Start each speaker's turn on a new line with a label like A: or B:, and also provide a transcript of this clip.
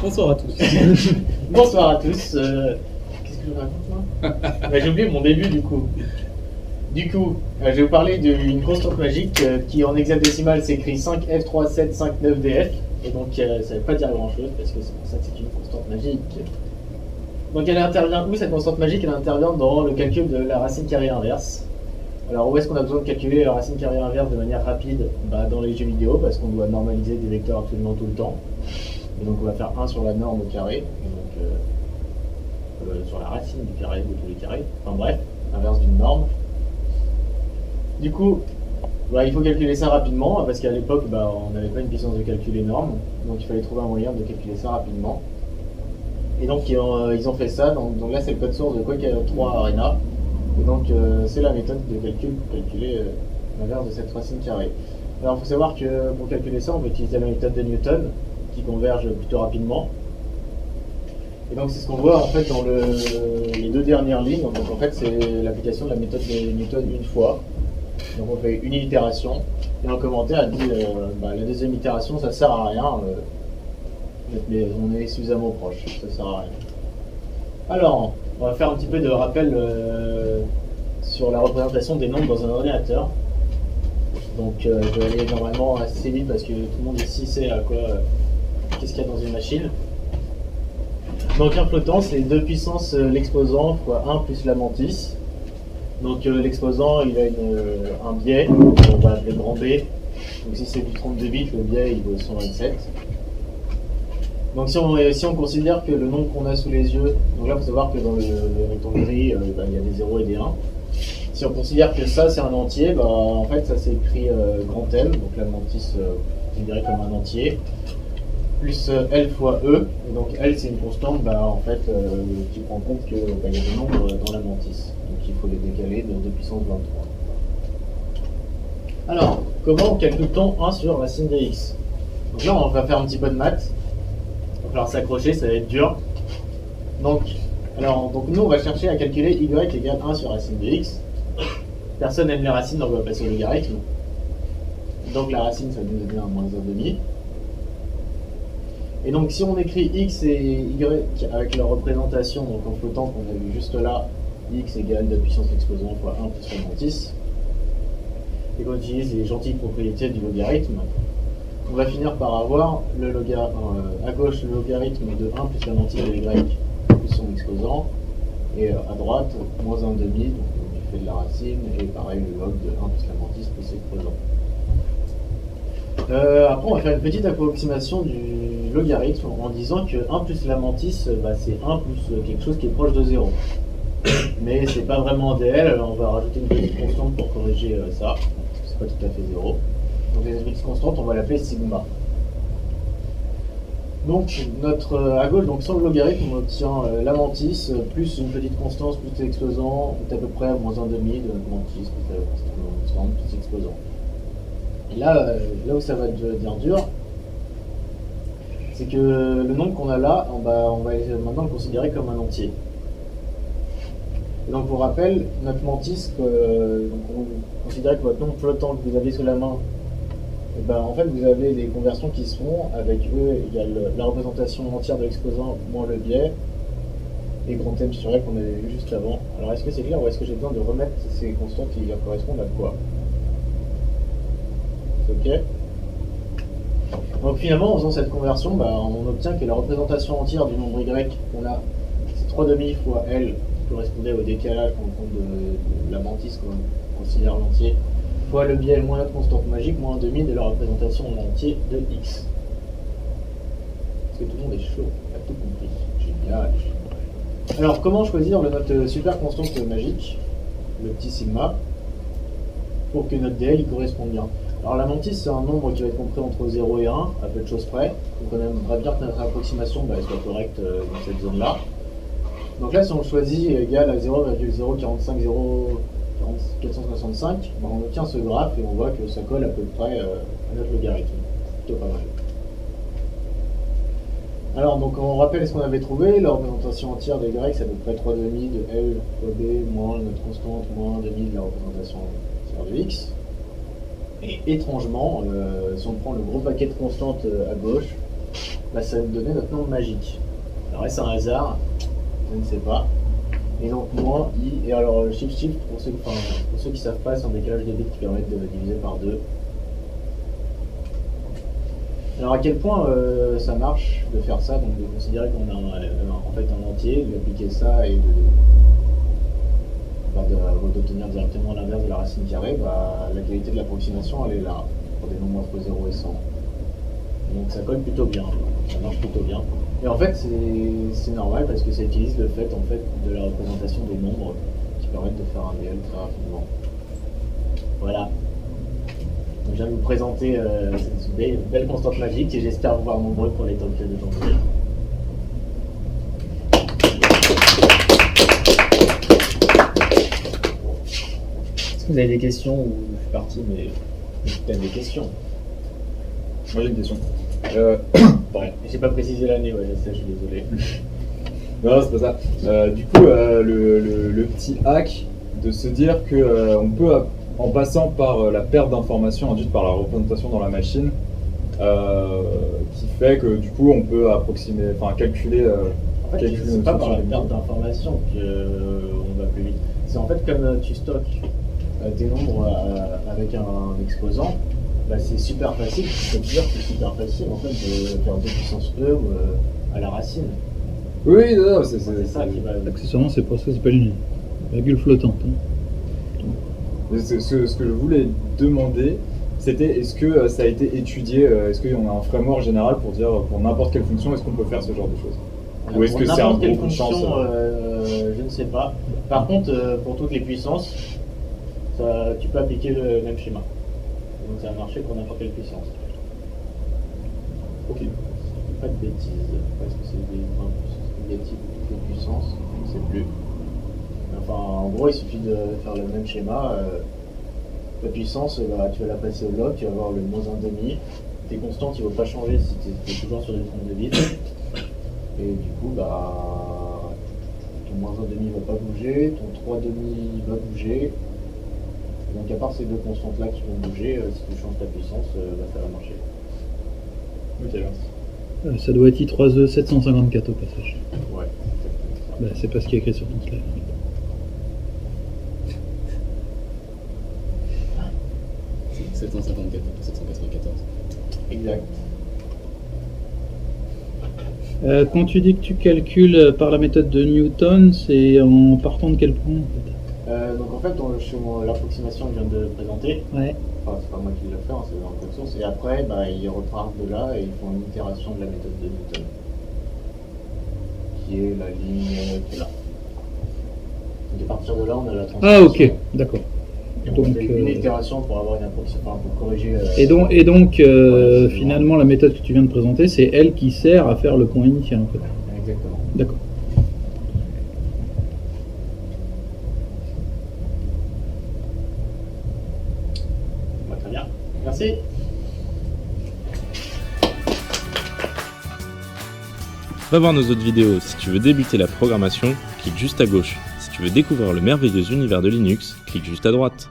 A: Bonsoir à tous.
B: Bonsoir à tous. Qu'est-ce que je raconte moi? J'ai oublié mon début du coup. Je vais vous parler d'une constante magique qui en hexadécimal s'écrit 5F3759DF. Et donc ça ne veut pas dire grand chose parce que c'est pour ça que c'est une constante magique. Donc elle intervient où cette constante magique? Elle intervient dans le calcul de la racine carrée inverse. Alors où est-ce qu'on a besoin de calculer la racine carrée inverse de manière rapide? Dans les jeux vidéo parce qu'on doit normaliser des vecteurs absolument tout le temps. Et donc on va faire 1 sur la norme au carré, et donc sur la racine du carré de tous les carrés. Enfin bref, inverse d'une norme. Du coup, il faut calculer ça rapidement parce qu'à l'époque on n'avait pas une puissance de calcul énorme, donc il fallait trouver un moyen de calculer ça rapidement. Et donc ils ont fait ça, donc là c'est le code source de Quake 3 Arena. Et donc c'est la méthode de calcul pour calculer l'inverse de cette racine carrée. Alors il faut savoir que pour calculer ça, on va utiliser la méthode de Newton, qui converge plutôt rapidement. Et donc c'est ce qu'on voit en fait dans les deux dernières lignes. Donc en fait c'est l'application de la méthode de Newton une fois. Donc on fait une itération. Et en commentaire elle dit la deuxième itération ça sert à rien. Mais on est suffisamment proche, ça sert à rien. Alors, on va faire un petit peu de rappel sur la représentation des nombres dans un ordinateur. Donc je vais aller normalement assez vite parce que tout le monde ici sait à quoi qu'est-ce qu'il y a dans une machine. Donc un flottant c'est 2 puissance l'exposant fois 1 plus la mantis. Donc l'exposant il a un biais, on va l'appeler grand B. Donc si c'est du 32 bits, le biais il vaut 127. Donc si on considère que le nombre qu'on a sous les yeux, donc là il faut savoir que dans le rectangle gris il y a des 0 et des 1. Si on considère que ça c'est un entier, en fait ça c'est écrit grand M, donc la mantis considérée comme un entier, plus L fois E, et donc L c'est une constante, en fait tu prends compte qu'il y a des nombres dans la mantis, donc il faut les décaler de 2 puissance 23. Alors, comment calcule-t-on 1 sur racine de x? Donc là on va faire un petit peu de maths. Il va falloir s'accrocher, ça va être dur. Donc nous on va chercher à calculer y égale 1 sur racine de x. Personne n'aime les racines, donc on va passer au logarithme. Donc la racine ça nous donne un moins 1,5. Et donc si on écrit x et y avec leur représentation, donc en flottant qu'on a vu juste là, x égale 2 puissance l'exposant fois 1 plus la mantis, et qu'on utilise les gentilles propriétés du logarithme, on va finir par avoir à gauche le logarithme de 1 plus la mantis de y plus son exposant, et à droite moins 1,5, donc du fait de la racine, et pareil le log de 1 plus la mantis plus l'exposant. Après on va faire une petite approximation du logarithme en disant que 1 plus la mantis c'est 1 plus quelque chose qui est proche de 0. Mais c'est pas vraiment DL, alors on va rajouter une petite constante pour corriger ça, parce que c'est pas tout à fait 0. Donc les petites constantes, on va l'appeler sigma. Donc à gauche, donc sans le logarithme, on obtient la mantis plus une petite constante plus l'exposant, est à peu près à moins 1,5 de notre mantis plus la constante plus l'exposant. Et là où ça va devenir dur, c'est que le nombre qu'on a là, on va maintenant le considérer comme un entier. Et donc pour rappel, notre mantis, on considère que votre nombre flottant que vous avez sous la main, en fait vous avez des conversions qui se font avec E égale la représentation entière de l'exposant moins le biais, et grand M sur L qu'on avait vu juste avant. Alors est-ce que c'est clair ou est-ce que j'ai besoin de remettre ces constantes qui correspondent à quoi? C'est ok? Donc finalement, en faisant cette conversion, on obtient que la représentation entière du nombre y qu'on a, c'est 3,5 fois L, qui correspondait au décalage en compte de la mantis qu'on considère l'entier, fois le biais moins notre constante magique, moins 1,5 de la représentation en entier de x. Parce que tout le monde est chaud, on a tout compris. Génial. Alors comment choisir notre super constante magique, le petit sigma, pour que notre DL corresponde bien? Alors la mantis c'est un nombre qui va être compris entre 0 et 1, à peu de choses près. Donc on aimerait bien que notre approximation soit correcte dans cette zone là. Donc là si on le choisit égal à 0,0465, on obtient ce graphe et on voit que ça colle à peu près à notre logarithme. Plutôt pas mal. Alors donc on rappelle ce qu'on avait trouvé, la représentation entière des Y c'est à peu près 3,5 de L fois B moins notre constante moins 1,5 de la représentation entière de X. Et étrangement, si on prend le gros paquet de constantes à gauche, bah, ça va nous donner notre nombre magique. Alors est-ce un hasard? Je ne sais pas. Et donc moins i, et alors le shift pour ceux qui savent pas, c'est un décalage de bits qui permettent de diviser par 2. Alors à quel point ça marche de faire ça, donc de considérer qu'on a en fait un entier, d'appliquer ça et d'obtenir directement l'inverse de la racine carrée, bah, la qualité de l'approximation elle est là, pour des nombres entre 0 et 100. Donc ça colle plutôt bien, ça marche plutôt bien. Et en fait c'est normal parce que ça utilise le fait de la représentation des nombres qui permettent de faire un DL très rapidement. Voilà. Donc, je viens de vous présenter cette belle constante magique et j'espère vous voir nombreux pour les talks de janvier. Est-ce que vous avez des questions ou je suis parti mais peut-être des questions?
A: Moi j'ai une question.
B: Ouais, j'ai pas précisé l'année, ouais, je sais, je suis désolé.
A: Non, c'est pas ça. Du coup, le petit hack de se dire que on peut, en passant par la perte d'informations induite par la représentation dans la machine, qui fait que du coup on peut approximer, enfin calculer.
B: En fait, c'est pas par la perte d'informations qu'on va plus vite. C'est en fait comme tu stockes tes nombres avec un exposant. Bah, c'est super facile, je peux te dire que c'est super facile en fait de faire 2 puissance E à la racine.
A: Oui, non, c'est
B: ça qui va.
C: Accessoirement, c'est pour ça que ça s'appelle une virgule flottante.
A: Ce que je voulais demander, c'était est-ce que ça a été étudié, est-ce qu'on a un framework général pour dire pour n'importe quelle fonction, est-ce qu'on peut faire ce genre de choses? Ou est-ce que c'est un gros coup de chance?
B: Je ne sais pas. Par contre, pour toutes les puissances, tu peux appliquer le même schéma. Donc ça va marcher pour n'importe quelle puissance.
A: Ok.
B: Pas de bêtises. Est-ce que c'est des points négatifs pour toutes les puissances? Je ne sais plus. Enfin, en gros, il suffit de faire le même schéma. La puissance, tu vas la passer au log, tu vas avoir le moins 1,5. Tes constantes, ils ne vont pas changer si tu es toujours sur des trompes de bits. Et du coup, ton moins 1,5 ne va pas bouger, ton 3,5 va bouger. Donc à part ces deux constantes-là qui vont bouger, si tu changes ta puissance, ça va marcher.
A: Ok, merci.
C: Ça doit être I3E 754 au passage.
B: Ouais, exactement.
C: C'est pas ce qui est écrit sur ton slide.
D: C'est 754, 794.
B: Exact.
C: Quand tu dis que tu calcules par la méthode de Newton, c'est en partant de quel point en fait?
B: Donc en fait, l'approximation que je viens de présenter,
C: Ouais.
B: enfin c'est pas moi qui l'ai fait, c'est dans le code source, et après ils repartent de là et ils font une itération de la méthode de Newton, qui est la ligne qui est là. Donc à partir de là, on a la transformation.
C: Ah ok, d'accord.
B: Et on fait une itération pour avoir une approximation, pour corriger.
C: Et donc finalement, la méthode que tu viens de présenter, c'est elle qui sert à faire le point initial en fait.
B: Exactement.
C: D'accord.
B: Très bien. Merci.
E: Va voir nos autres vidéos si tu veux débuter la programmation, clique juste à gauche. Si tu veux découvrir le merveilleux univers de Linux, clique juste à droite.